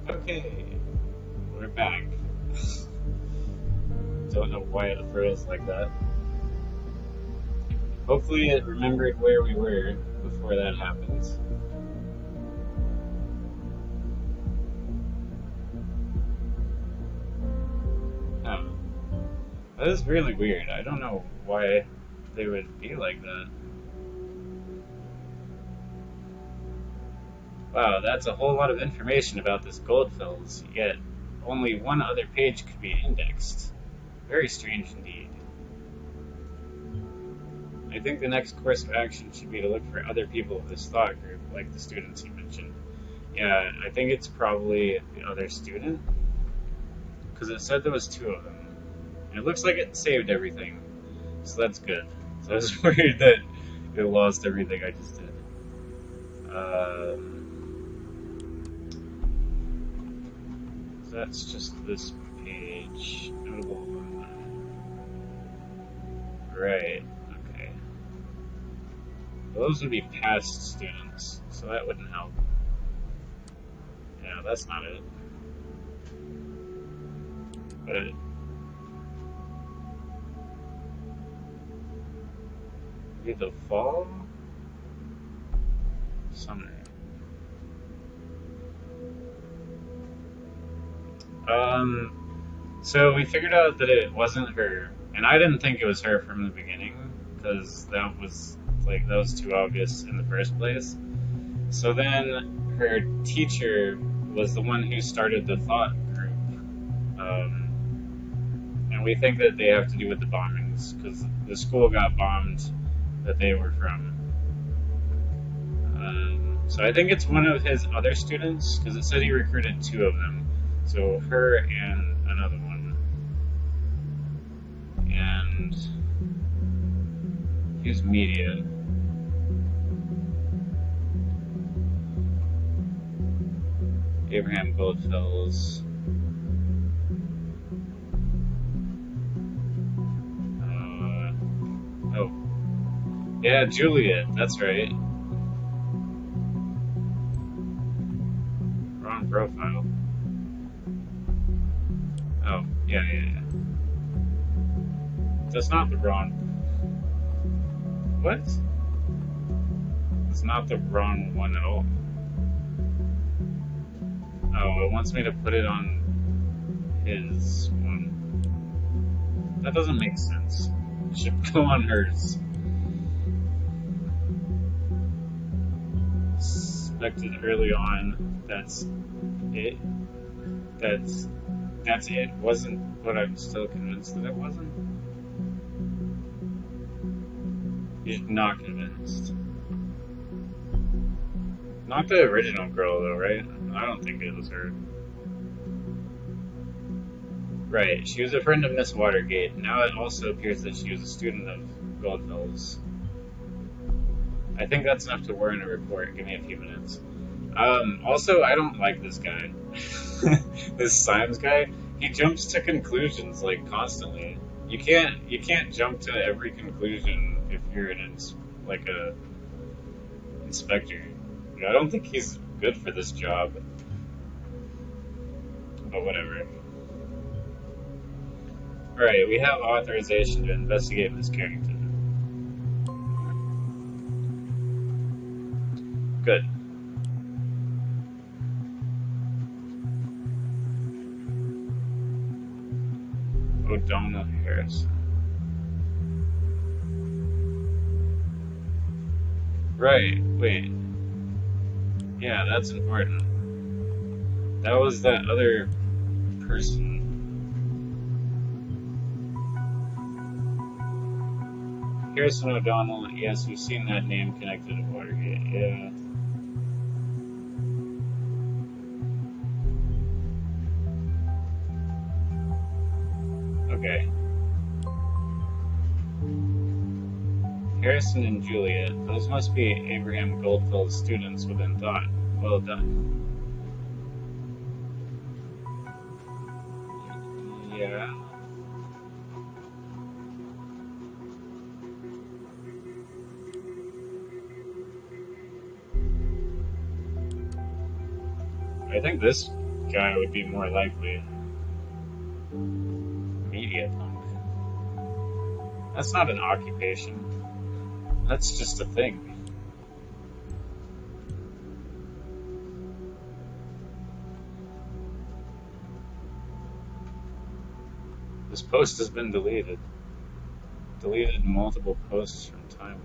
Okay, we're back. Don't know why it froze like that. Hopefully it remembered where we were before that happened. Oh, that is really weird. I don't know why they would be like that. Wow, that's a whole lot of information about this Goldfells, yet only one other page could be indexed. Very strange indeed. I think the next course of action should be to look for other people of this thought group, like the students you mentioned. Yeah, I think it's probably the other student, because it said there was two of them. And it looks like it saved everything, so that's good. So I was worried that it lost everything I just did. So that's just this page. Notable. Right, okay. Those would be past students, so that wouldn't help. Yeah, that's not it. But maybe the fall? Summer. So we figured out that it wasn't her, and I didn't think it was her from the beginning, because that was too obvious in the first place. So then her teacher was the one who started the thought group, and we think that they have to do with the bombings, because the school got bombed that they were from. So I think it's one of his other students, because it said he recruited two of them. So her and another one. And here's media. Abraham Goldfells. Oh. Yeah, Juliet, that's right. Wrong profile. Oh, yeah. That's not the wrong. What? It's not the wrong one at all. Oh, it wants me to put it on his one. That doesn't make sense. It should go on hers. Suspected early on. That's it. That's it. Wasn't, but I'm still convinced that it wasn't. You're not convinced. Not the original girl, though, right? I don't think it was her. Right, she was a friend of Miss Watergate. Now it also appears that she was a student of Goldfells. I think that's enough to warrant a report. Give me a few minutes. Also, I don't like this guy. This Symes guy. He jumps to conclusions like constantly. You can't jump to every conclusion if you're like a inspector. I don't think he's good for this job. But whatever. Alright, we have authorization to investigate Miss Carrington. Good. O'Donnell Harrison. Right, wait. Yeah, that's important. That was that other person. Harrison O'Donnell, yes, we've seen that name connected to Watergate, yeah. Okay. Harrison and Juliet, those must be Abraham Goldfeld's students within thought. Well done. Yeah. I think this guy would be more likely. Media punk. That's not an occupation. That's just a thing. This post has been deleted. Deleted multiple posts from timeline.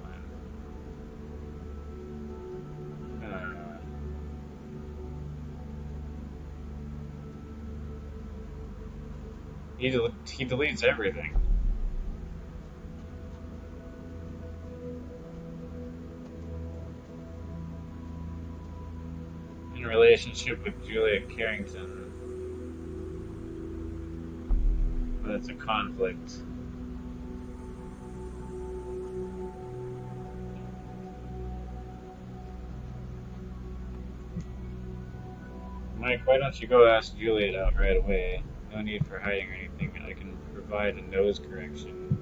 He deletes everything. In relationship with Julia Carrington. But it's a conflict. Mike, why don't you go ask Juliet out right away? No need for hiding or anything. I can provide a nose correction.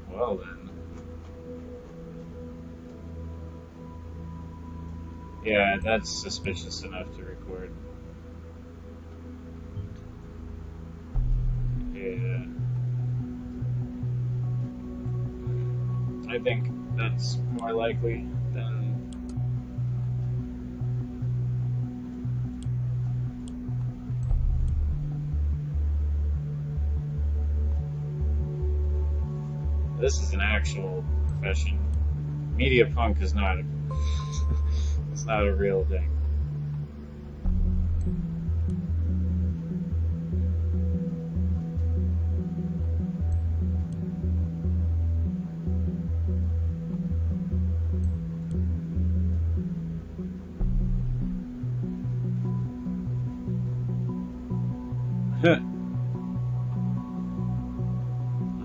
Well then. Yeah, that's suspicious enough to record. Yeah. I think that's more likely than... This is an actual profession. Media punk is not it's not a real thing.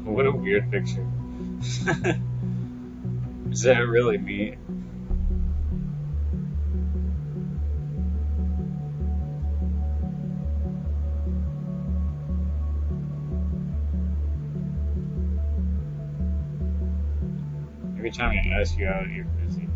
What a weird picture. Is that really me? Every time I ask you out, you're busy.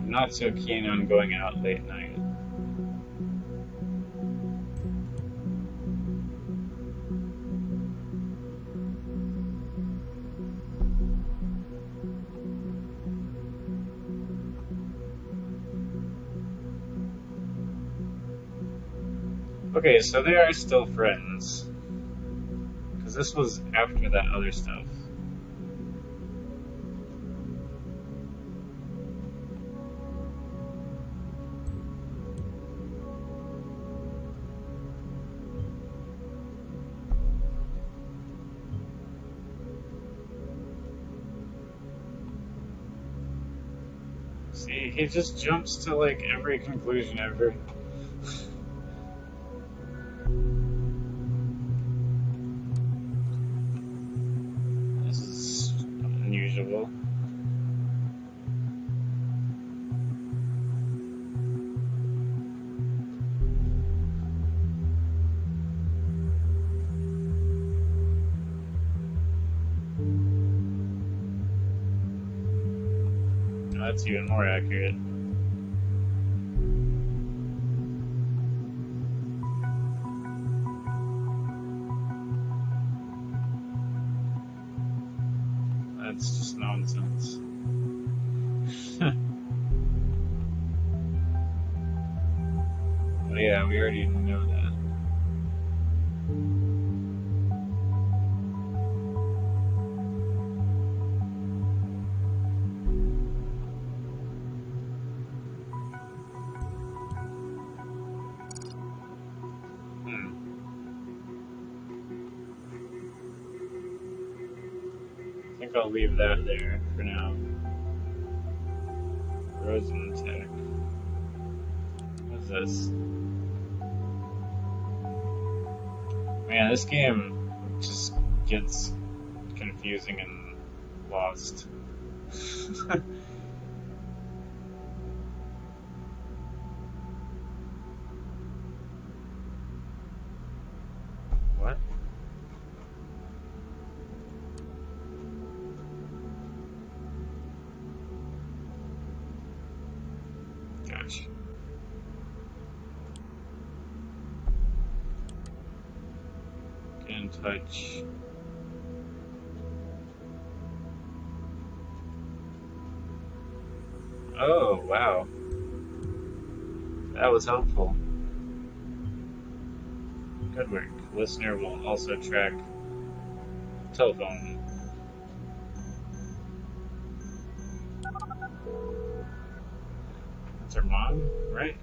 I'm not so keen on going out late night. Okay, so they are still friends. Because this was after that other stuff. See, he just jumps to like every conclusion ever. This is unusual. No, that's even more accurate. That's just nonsense. Well, yeah, we already know that. I think I'll leave that there for now. Rosentech. What is this? Man, this game just gets confusing and lost. What? Gosh. Get in touch. Oh, wow. That was helpful. Good work. Listener will also track telephone. That's her mom, right?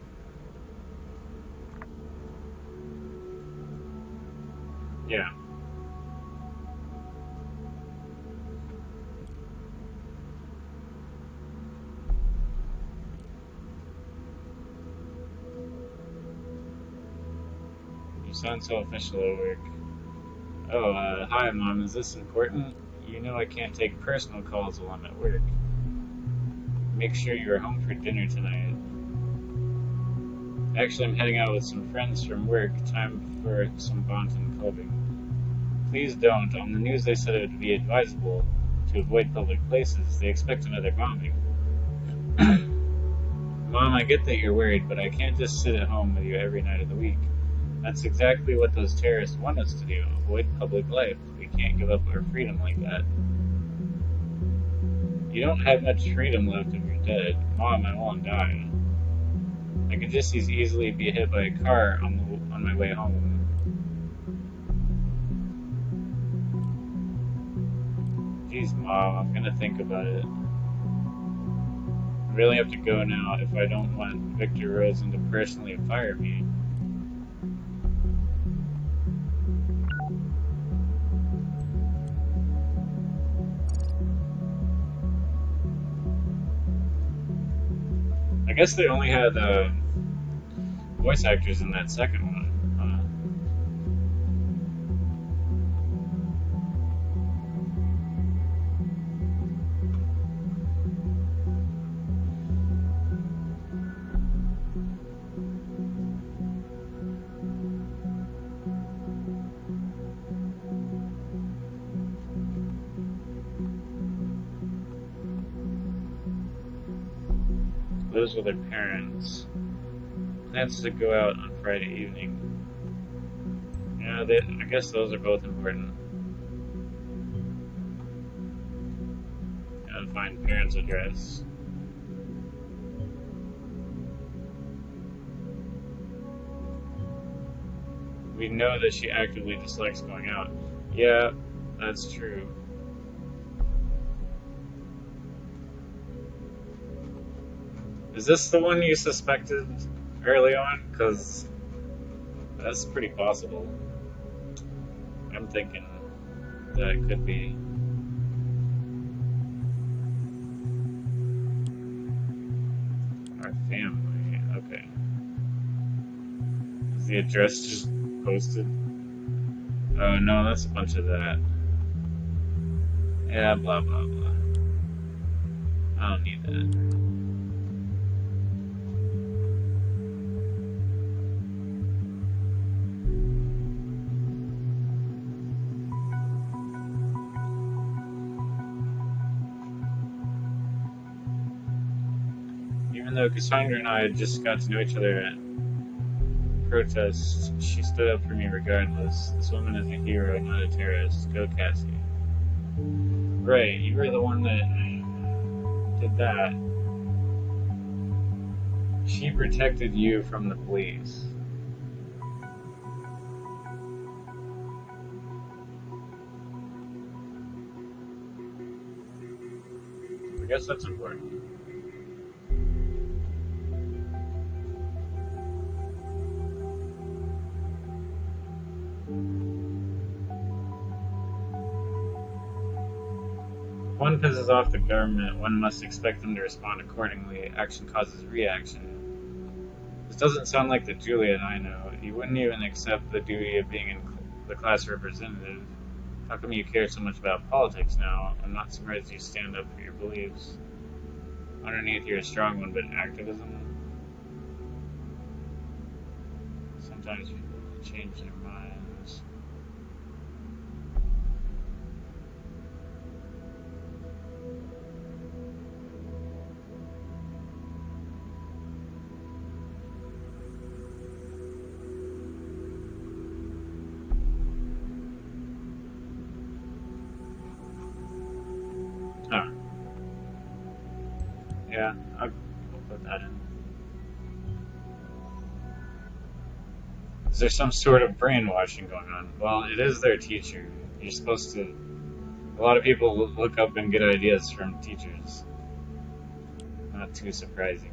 Yeah. You sound so official at work. Oh, hi, Mom. Is this important? You know I can't take personal calls while I'm at work. Make sure you're home for dinner tonight. Actually, I'm heading out with some friends from work. Time for some Bonton clubbing. Please don't. On the news, they said it would be advisable to avoid public places. They expect another bombing. Mom, I get that you're worried, but I can't just sit at home with you every night of the week. That's exactly what those terrorists want us to do, avoid public life. We can't give up our freedom like that. You don't have much freedom left if you're dead. Mom, I won't die. I could just as easily be hit by a car on my way home. Jeez, Mom, I'm gonna think about it. I really have to go now if I don't want Victor Rosen to personally fire me. I guess they only had voice actors in that second one. Those were their parents. Plans to go out on Friday evening. Yeah, I guess those are both important. Gotta find parents' address. We know that she actively dislikes going out. Yeah, that's true. Is this the one you suspected early on? Because that's pretty possible. I'm thinking that it could be. Our family. Okay. Is the address just posted? Oh no, that's a bunch of that. Yeah, blah blah blah. I don't need that. Even though Cassandra and I just got to know each other at protests, she stood up for me regardless. This woman is a hero, not a terrorist. Go Cassie. Right, you were the one that did that. She protected you from the police. I guess that's important. If one pisses off the government, one must expect them to respond accordingly. Action causes reaction. This doesn't sound like the Juliet I know. You wouldn't even accept the duty of being in the class representative. How come you care so much about politics now? I'm not surprised you stand up for your beliefs. Underneath, you're a strong one, but activism? Sometimes people change their minds. Huh. Yeah, I'll put that in. Is there some sort of brainwashing going on? Well, it is their teacher. You're supposed to. A lot of people look up and get ideas from teachers. Not too surprising.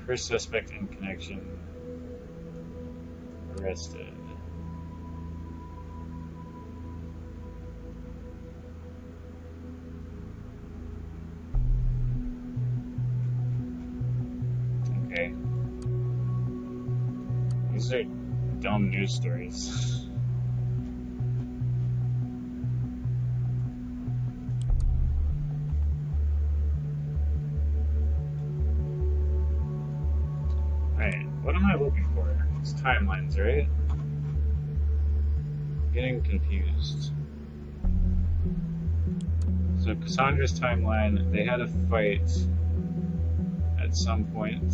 First suspect in connection arrested. Okay. These are dumb news stories. Right, what am I looking for? It's timelines, right? Getting confused. So Cassandra's timeline, they had a fight at some point.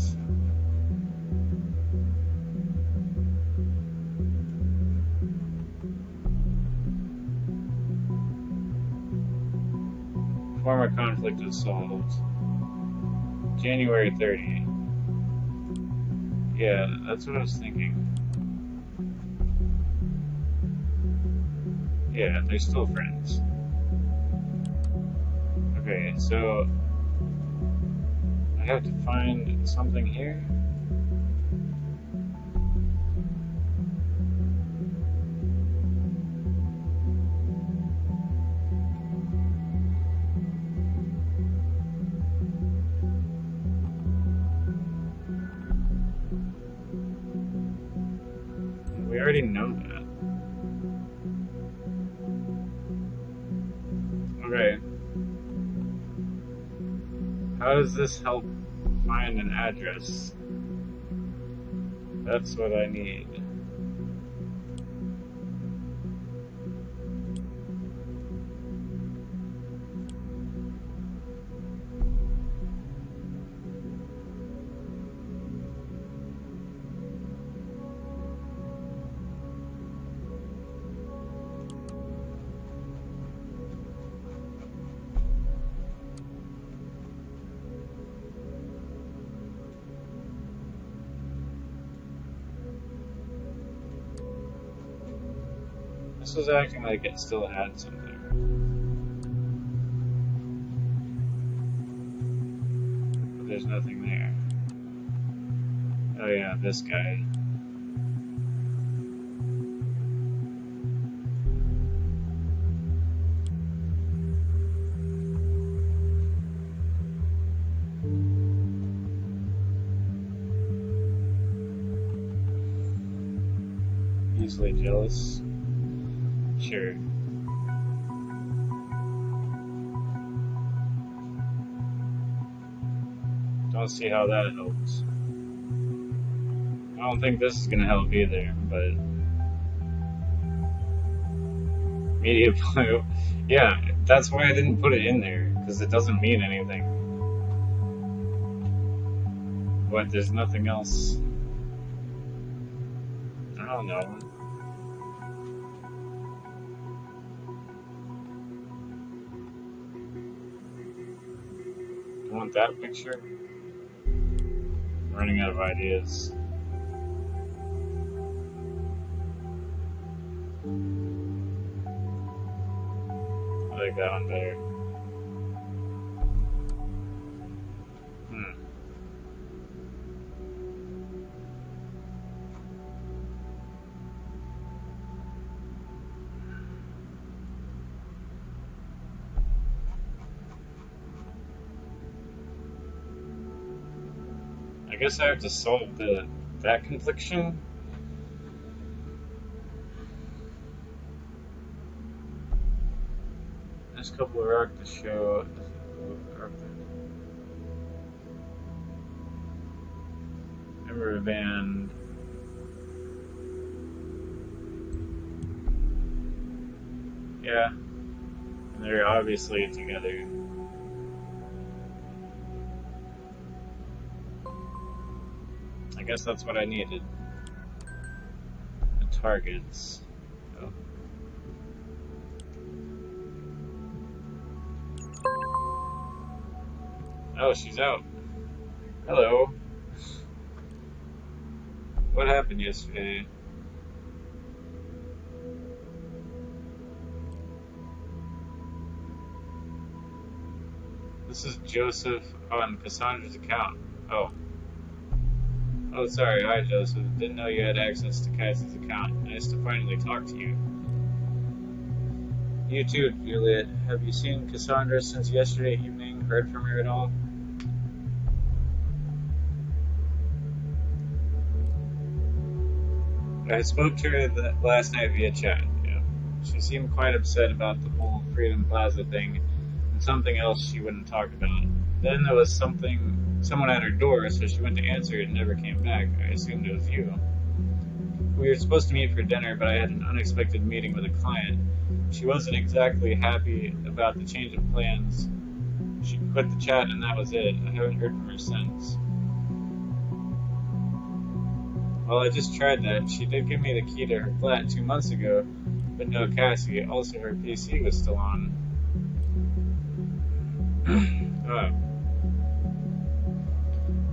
Former conflict was solved. January 30. Yeah, that's what I was thinking. Yeah, they're still friends. Okay, so I have to find something here. We already know that. Okay. How does this help find an address? That's what I need. This was acting like it still had something. But there's nothing there. Oh yeah, this guy. Easily jealous. Sure. Don't see how that helps. I don't think this is gonna help either, but media blue. Yeah, that's why I didn't put it in there, because it doesn't mean anything. But there's nothing else. I don't know. You want that picture? I'm running out of ideas. I like that one better. Hmm. I guess I have to solve that confliction. Next couple of rock the show. Member of a band. Yeah. And they're obviously together. I guess that's what I needed. The targets. Oh. Oh, she's out. Hello. What happened yesterday? This is Joseph on Cassandra's account. Oh. Oh, sorry. Hi, Joseph. Didn't know you had access to Cassie's account. Nice to finally talk to you. You too, Juliet. Have you seen Cassandra since yesterday evening? Heard from her at all? I spoke to her last night via chat. Yeah. She seemed quite upset about the whole Freedom Plaza thing and something else she wouldn't talk about. Then there was someone at her door, so she went to answer it and never came back. I assumed it was you. We were supposed to meet for dinner, but I had an unexpected meeting with a client. She wasn't exactly happy about the change of plans. She quit the chat and that was it. I haven't heard from her since. Well, I just tried that. She did give me the key to her flat 2 months ago, but no Cassie. Also, her PC was still on.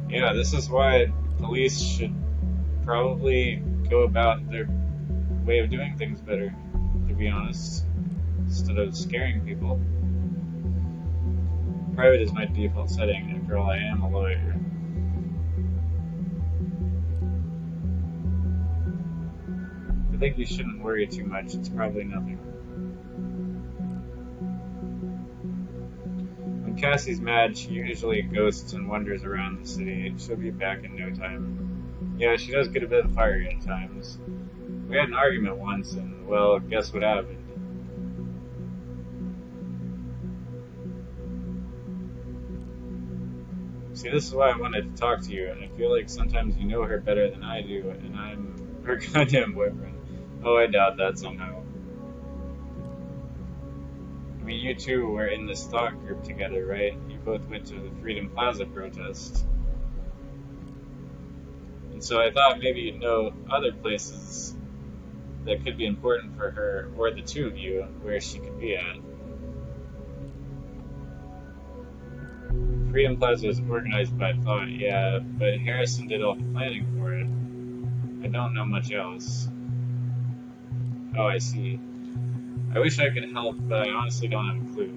Yeah, this is why police should probably go about their way of doing things better, to be honest, instead of scaring people. Private is my default setting. After all, I am a lawyer. I think you shouldn't worry too much. It's probably nothing. When Cassie's mad, she usually ghosts and wanders around the city. She'll be back in no time. Yeah, she does get a bit fiery at times. We had an argument once, and, well, guess what happened? See, this is why I wanted to talk to you, and I feel like sometimes you know her better than I do, and I'm her goddamn boyfriend. Oh, I doubt that somehow. I mean, you two were in this thought group together, right? You both went to the Freedom Plaza protest. And so I thought maybe you'd know other places that could be important for her, or the two of you, where she could be at. Freedom Plaza is organized by thought, yeah, but Harrison did all the planning for it. I don't know much else. Oh, I see. I wish I could help, but I honestly don't have a clue.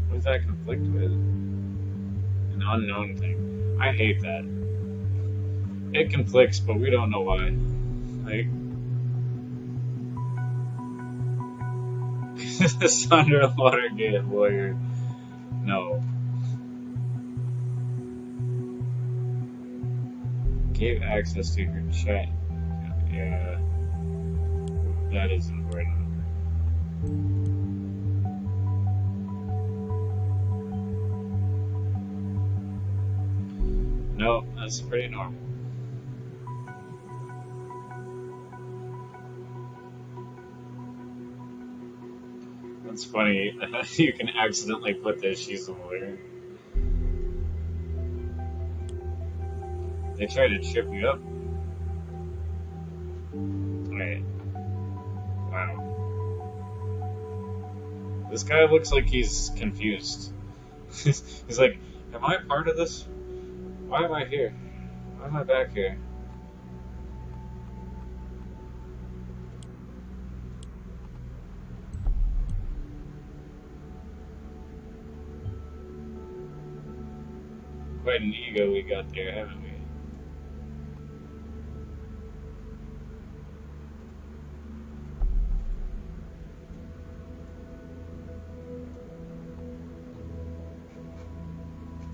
What does that conflict with? An unknown thing. I hate that. It conflicts, but we don't know why. Like, Sandra Watergate lawyer. No. Gave access to her chat. Yeah. That is important. No, that's pretty normal. That's funny. You can accidentally put that she's a lawyer. They try to trip you up. Wait. Wow. This guy looks like he's confused. He's like, am I part of this? Why am I here? Why am I back here? Quite an ego we got there, haven't we?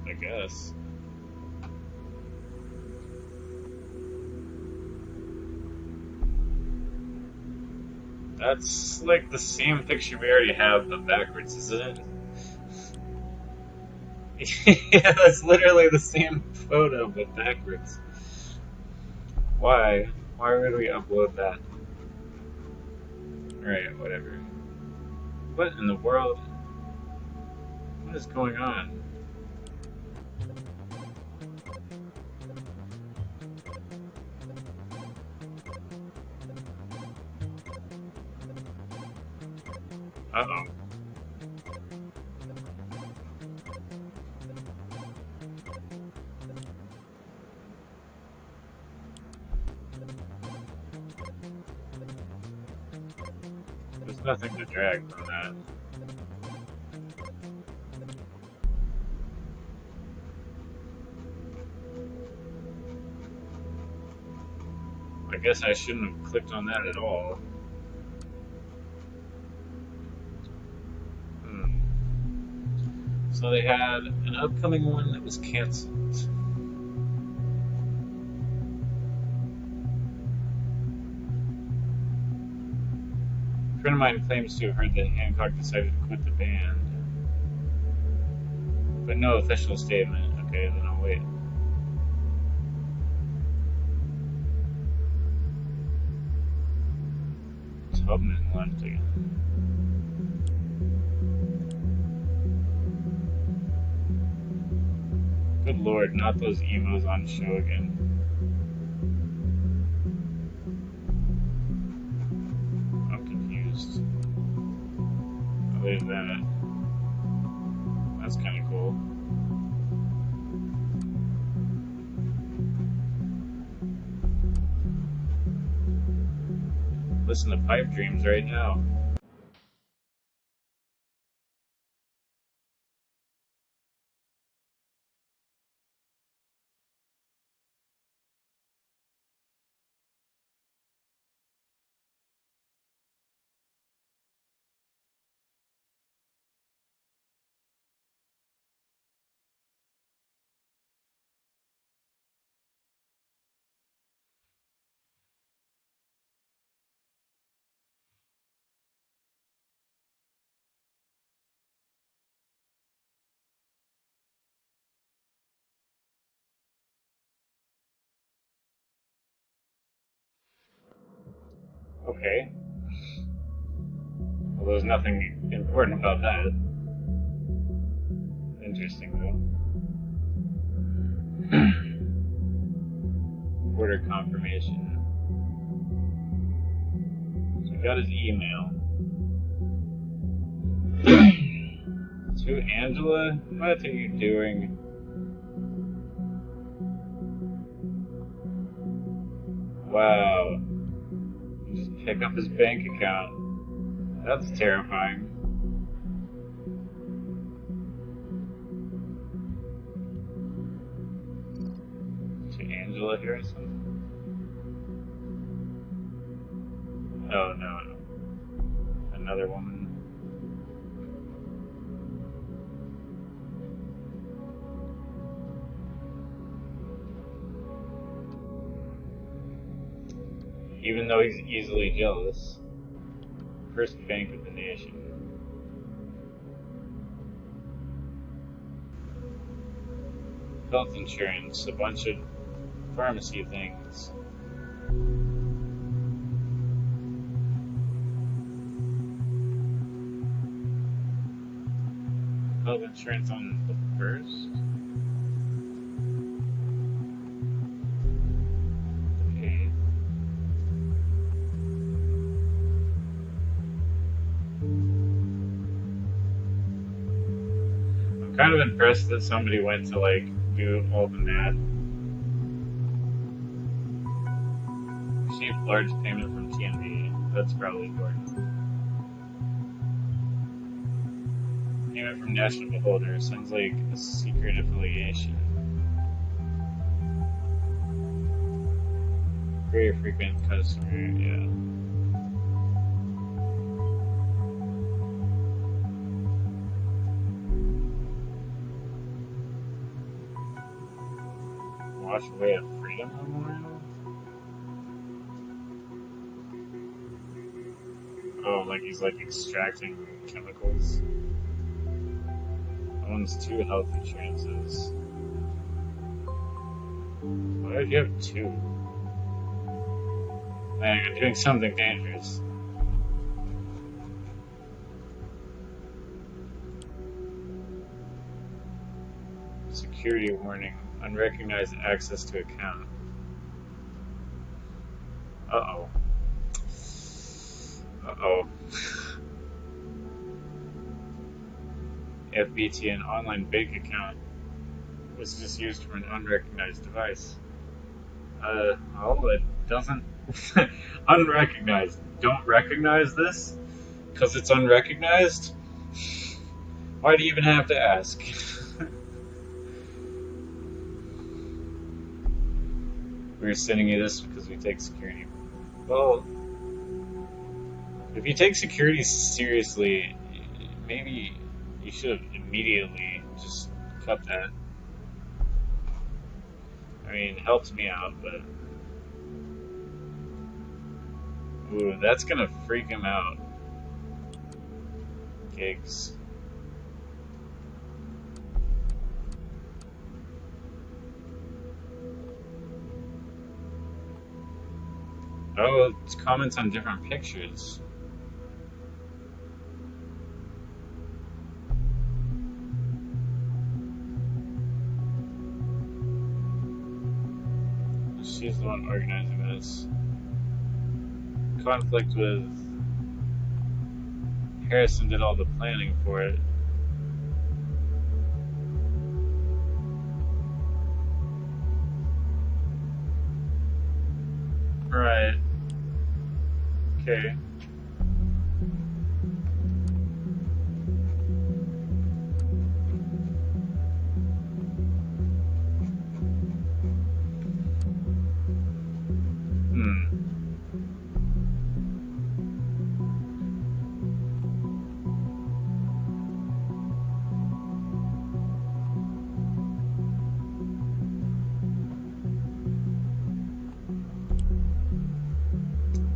I guess. That's like the same picture we already have, but backwards, isn't it? Yeah, that's literally the same photo, but backwards. Why? Why would we upload that? Alright, whatever. What in the world? What is going on? Uh-oh. There's nothing to drag from that. I guess I shouldn't have clicked on that at all. Hmm. So they had an upcoming one that was cancelled. A friend of mine claims to have heard that Hancock decided to quit the band. But no official statement. Okay, then I'll wait. Tubman left again. Good lord, not those emos on show again. I'm confused. Other than that, that's kind of cool. Listen to Pipe Dreams right now. Okay. Well, there's nothing important about that. Interesting, though. Order confirmation. So we got his email. To Angela? What are you doing? Wow. Just pick up his bank account. That's terrifying. To Angela Harrison? Oh, no, no. Another woman. Even though he's easily jealous. First bank of the nation. Health insurance, a bunch of pharmacy things. Health insurance on the first? Okay. I'm kind of impressed that somebody went to, like, do all the math. Received large payment from TMD. That's probably important. Payment from National Beholder. Sounds like a secret affiliation. Very frequent customer, yeah. Wash Away a Freedom Memorial? Oh, like he's like extracting chemicals. Owns 2 health insurances. Why would you have 2? Man, you're doing something dangerous. Security warning. Unrecognized access to account. Uh-oh. Uh-oh. FBT, an online bank account, was just used for an unrecognized device. Well, it doesn't... Unrecognized. Don't recognize this? Because it's unrecognized? Why do you even have to ask? We're sending you this because we take security. Well, if you take security seriously, maybe you should have immediately just cut that. I mean, it helps me out, but... Ooh, that's gonna freak him out. Gigs. Oh, it's comments on different pictures. She's the one organizing this. Conflict with Harrison did all the planning for it. Right. Okay.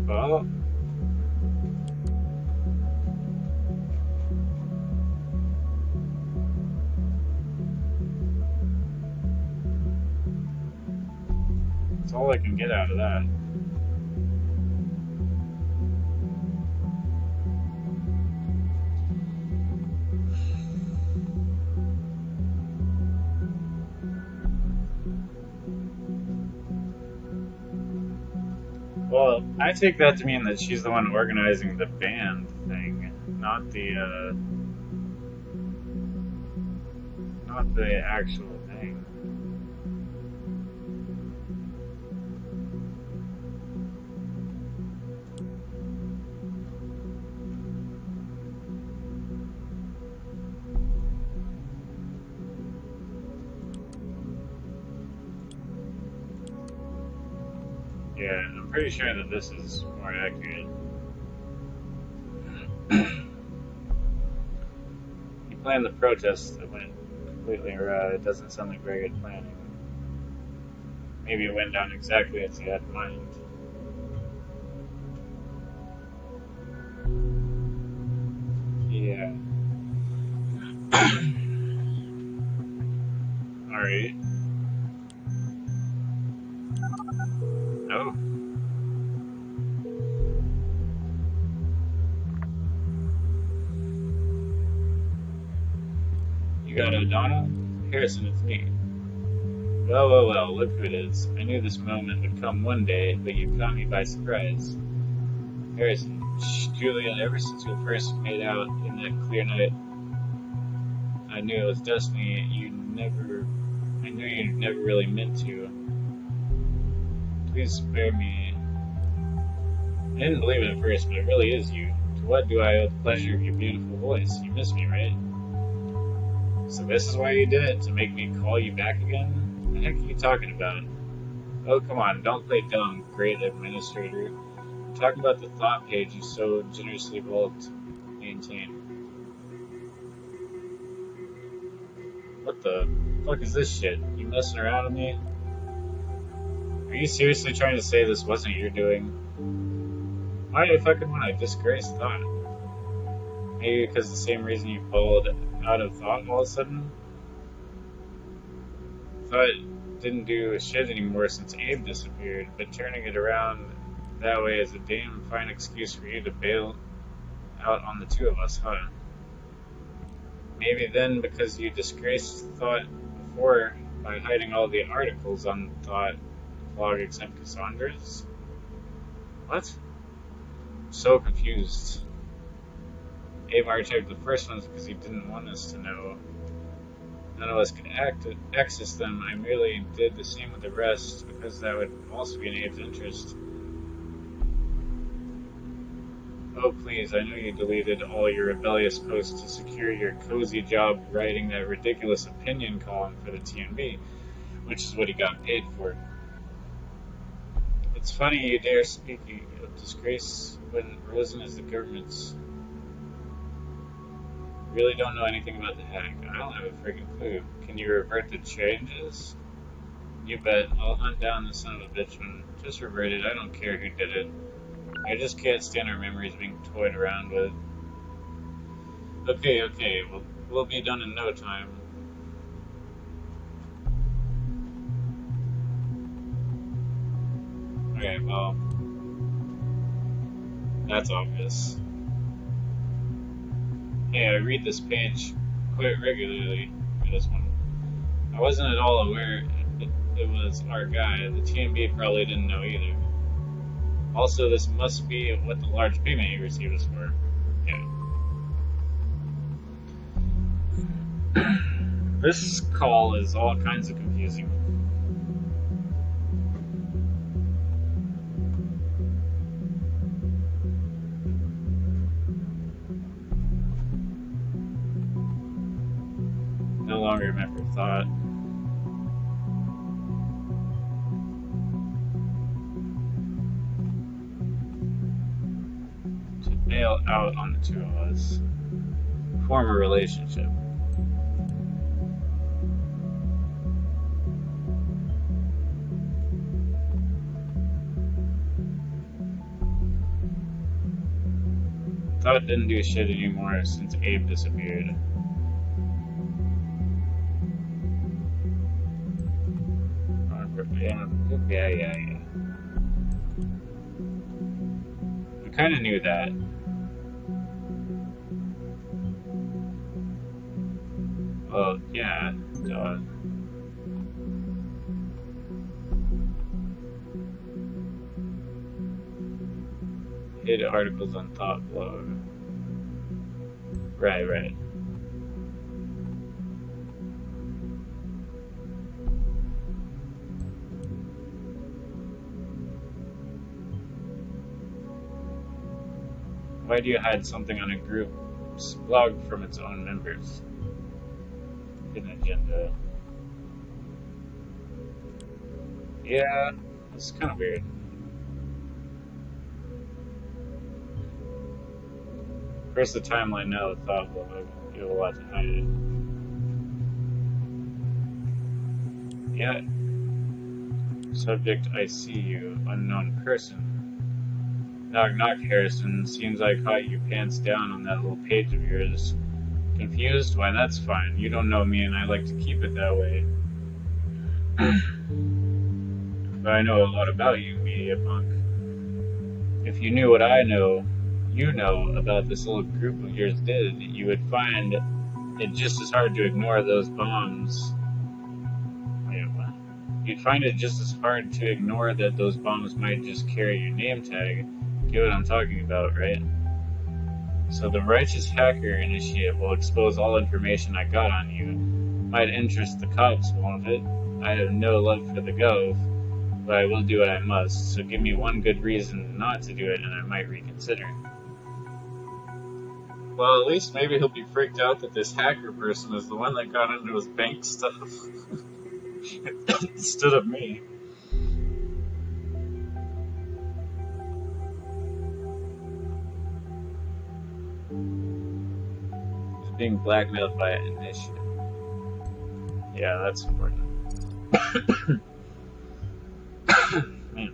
Well, that's all I can get out of that. Well, I take that to mean that she's the one organizing the band thing, not the actual thing. Yeah, I'm pretty sure that this is more accurate. He planned the protest that went completely awry. It doesn't sound like very good planning. Maybe it went down exactly as he had in mind. Yeah. Alright. Oh. You got O'Donnell? Harrison, it's me. Well, look who it is. I knew this moment would come one day, but you caught me by surprise. Harrison, Julia, ever since we first made out in that clear night, I knew it was destiny. I knew you never really meant to. Please spare me. I didn't believe it at first, but it really is you. To what do I owe the pleasure of your beautiful voice? You miss me, right? So this is why you did it? To make me call you back again? What the heck are you talking about? Oh, come on, don't play dumb, great administrator. I'm talking about the thought page you so generously will maintain. What the fuck is this shit? You messing around with me? Are you seriously trying to say this wasn't your doing? Why the fucking would I disgrace thought? Maybe because the same reason you pulled out of thought all of a sudden? Thought didn't do shit anymore since Abe disappeared, but turning it around that way is a damn fine excuse for you to bail out on the two of us, huh? Maybe then because you disgraced thought before by hiding all the articles on thought blog except Cassandra's? What? I'm so confused. Abe archived the first ones because he didn't want us to know. None of us could access them. I merely did the same with the rest because that would also be in Abe's interest. Oh please, I know you deleted all your rebellious posts to secure your cozy job writing that ridiculous opinion column for the TNB, which is what he got paid for. It's funny you dare speak of disgrace when Rosen is the government's. Really don't know anything about the hack. I don't have a freaking clue. Can you revert the changes? You bet. I'll hunt down the son of a bitch and just revert it. I don't care who did it. I just can't stand our memories being toyed around with. Okay, we'll be done in no time. Okay, well, that's obvious. Hey, I read this page quite regularly for this one. I wasn't at all aware it was our guy. The TMB probably didn't know either. Also, this must be what the large payment you received is for. Yeah. This call is all kinds of confusing. No longer remember thought. To bail out on the two of us. Form a relationship. Thought didn't do shit anymore since Abe disappeared. Yeah. We kind of knew that. Well, yeah, duh. Hid articles on Thought blog. Right. Why do you hide something on a group's blog from its own members? Hidden agenda. Yeah, it's kind of weird. First the timeline, now the thought blog. You have a lot to hide. Yeah. Subject, I see you. Unknown person. Knock, Harrison. Seems I caught you pants down on that little page of yours. Confused? Why, that's fine. You don't know me, and I like to keep it that way. But I know a lot about you, media punk. If you knew what I know, you know, about this little group of yours did, you would find it just as hard to ignore those bombs. Wait, what? You'd find it just as hard to ignore that those bombs might just carry your name tag. Get what I'm talking about, right? So the Righteous Hacker Initiative will expose all information I got on you. Might interest the cops, won't it? I have no love for the Gov, but I will do what I must, so give me one good reason not to do it and I might reconsider. Well, at least maybe he'll be freaked out that this hacker person is the one that got into his bank stuff instead of me. He's being blackmailed by an initiative. Yeah, that's important. Man.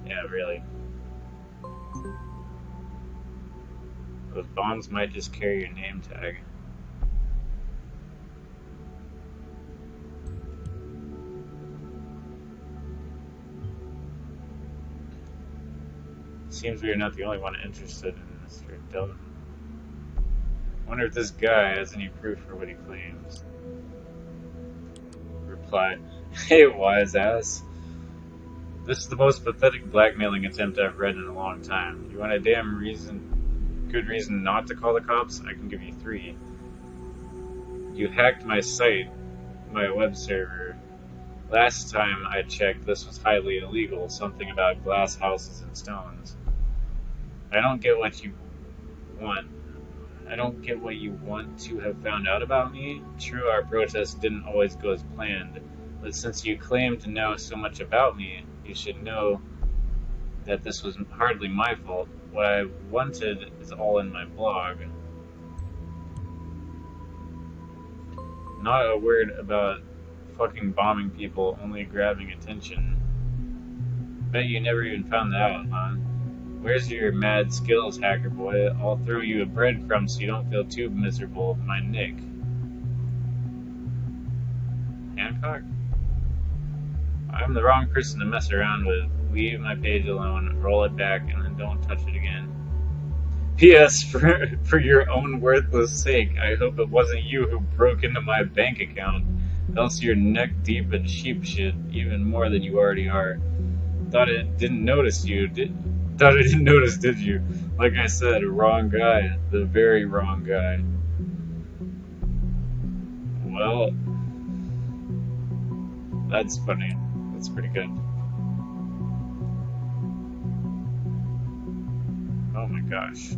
Yeah, really. Those bonds might just carry your name tag. Seems we are not the only one interested in Mr. Dillon. Wonder if this guy has any proof for what he claims. Reply, hey wise ass. This is the most pathetic blackmailing attempt I've read in a long time. You want a damn good reason not to call the cops? I can give you 3. You hacked my site, my web server. Last time I checked, this was highly illegal, something about glass houses and stones. I don't get what you want. I don't get what you want to have found out about me. True, our protest didn't always go as planned, but since you claim to know so much about me, you should know that this was hardly my fault. What I wanted is all in my blog. Not a word about fucking bombing people, only grabbing attention. Bet you never even found that out, huh? Where's your mad skills, hacker boy? I'll throw you a breadcrumb so you don't feel too miserable. My Nick. Hancock? I'm the wrong person to mess around with. Leave my page alone, roll it back, and then don't touch it again. P.S. For your own worthless sake, I hope it wasn't you who broke into my bank account. Else you're neck deep in sheep shit, even more than you already are. Thought I didn't notice, did you? Like I said, wrong guy. The very wrong guy. Well, that's funny. That's pretty good. Oh my gosh.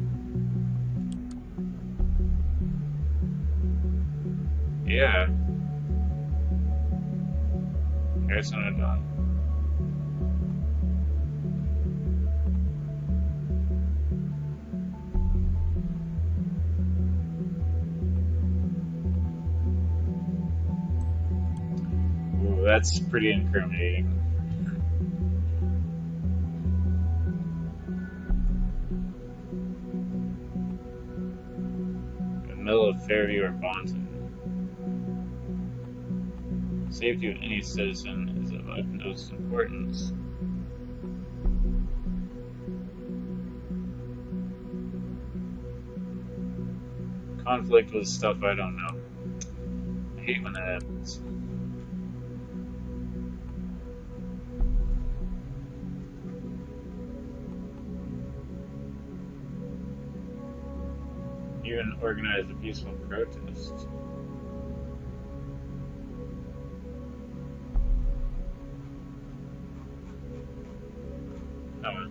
Yeah. Here's what I'm done. Ooh, that's pretty incriminating. In the middle of Fairview or Bonton. Safety of any citizen is of utmost importance. Conflict with stuff I don't know. I hate when that happens. Even organized a peaceful protest. Oh.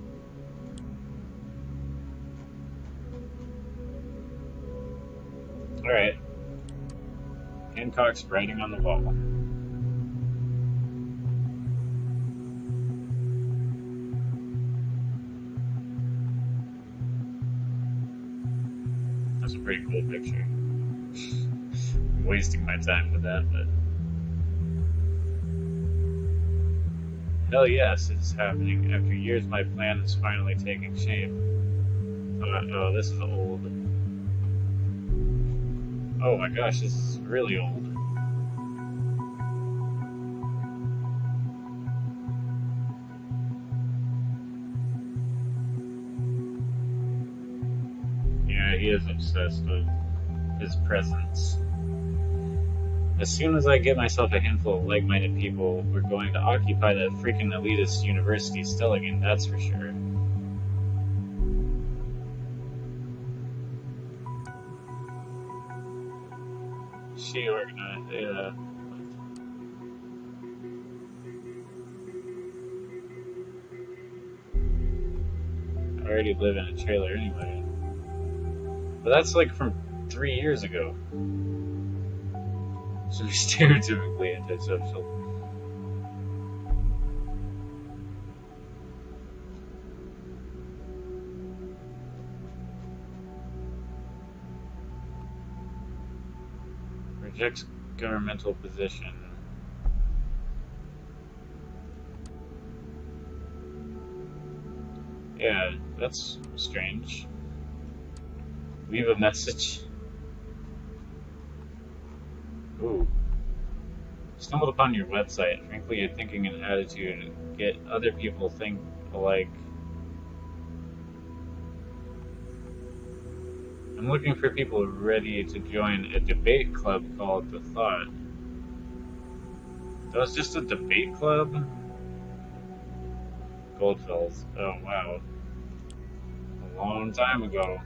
Alright. Hancock's writing on the wall. That's a pretty cool picture. I'm wasting my time with that, but... Hell yes, it's happening. After years, my plan is finally taking shape. Oh, this is old. Oh my gosh, this is really old. Yeah, he is obsessed with his presence. As soon as I get myself a handful of like-minded people, we're going to occupy that freaking elitist university still again, that's for sure. She organized, yeah. I already live in a trailer anyway. But that's like from 3 years ago. So stereotypically antisocial. Rejects governmental position. Yeah, that's strange. Leave a message. Ooh. Stumbled upon your website. Frankly, your thinking and attitude get other people think alike. I'm looking for people ready to join a debate club called The Thought. That was just a debate club? Goldfells. Oh, wow. A long time ago.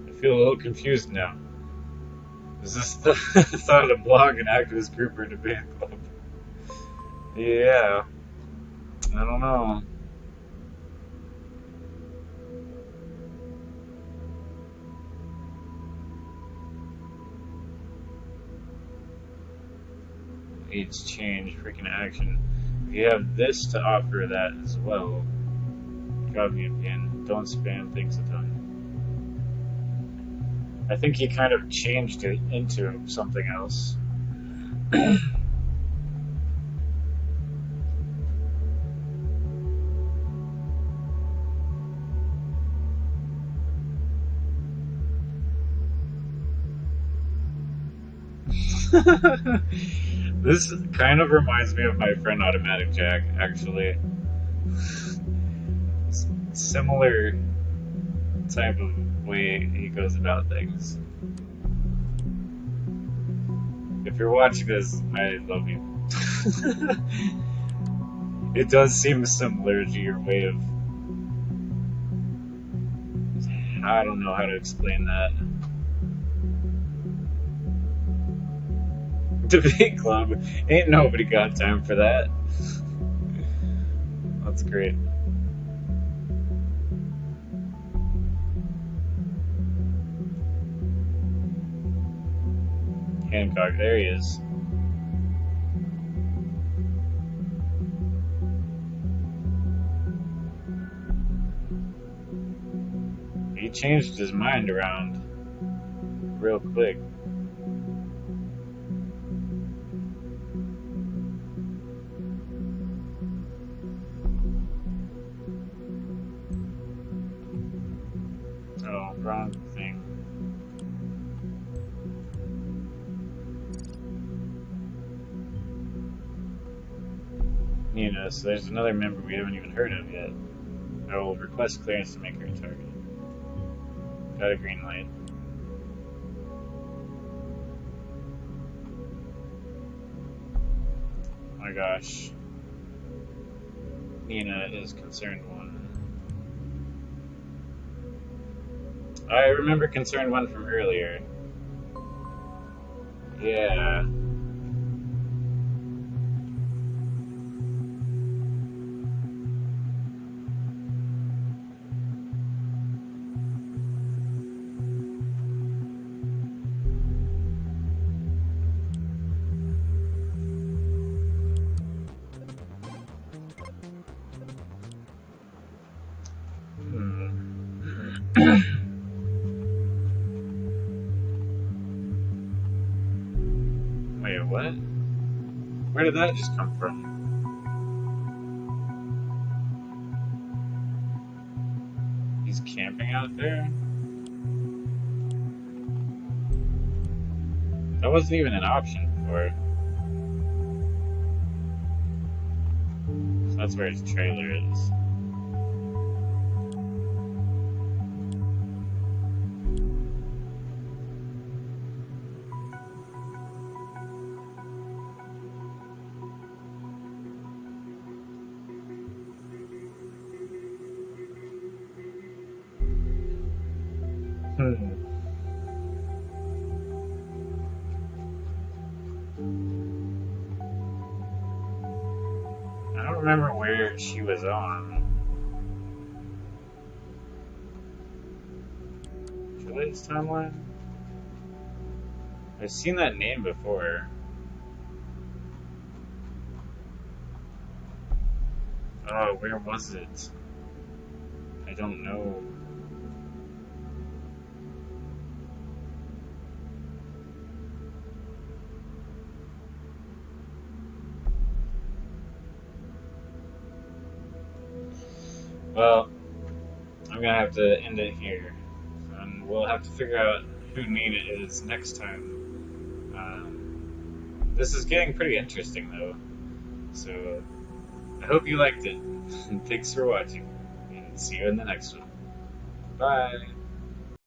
I feel a little confused now. Is this the thought of blog, an activist group, or debate club? Yeah, I don't know. Age change, freaking action. If you have this to offer that as well, drop me a pin. Don't spam things a ton. I think he kind of changed it into something else. This kind of reminds me of my friend Automatic Jack, actually. Similar type of way he goes about things. If you're watching this, I love you. It does seem similar to your way of... I don't know how to explain that. Debate club? Ain't nobody got time for that. That's great. Hancock, there he is. He changed his mind around real quick. Oh, wrong thing. Nina, so there's another member we haven't even heard of yet. I will request clearance to make her a target. Got a green light. Oh my gosh. Nina is concerned one. I remember concerned one from earlier. Yeah. Wait, what? Where did that just come from? He's camping out there? That wasn't even an option before. So that's where his trailer is. I don't remember where she was on. Juliet's timeline? I've seen that name before. Oh, where was it? I don't know. Well, I'm gonna have to end it here, and we'll have to figure out who Nina is next time. This is getting pretty interesting, though. So I hope you liked it. Thanks for watching, and see you in the next one. Bye.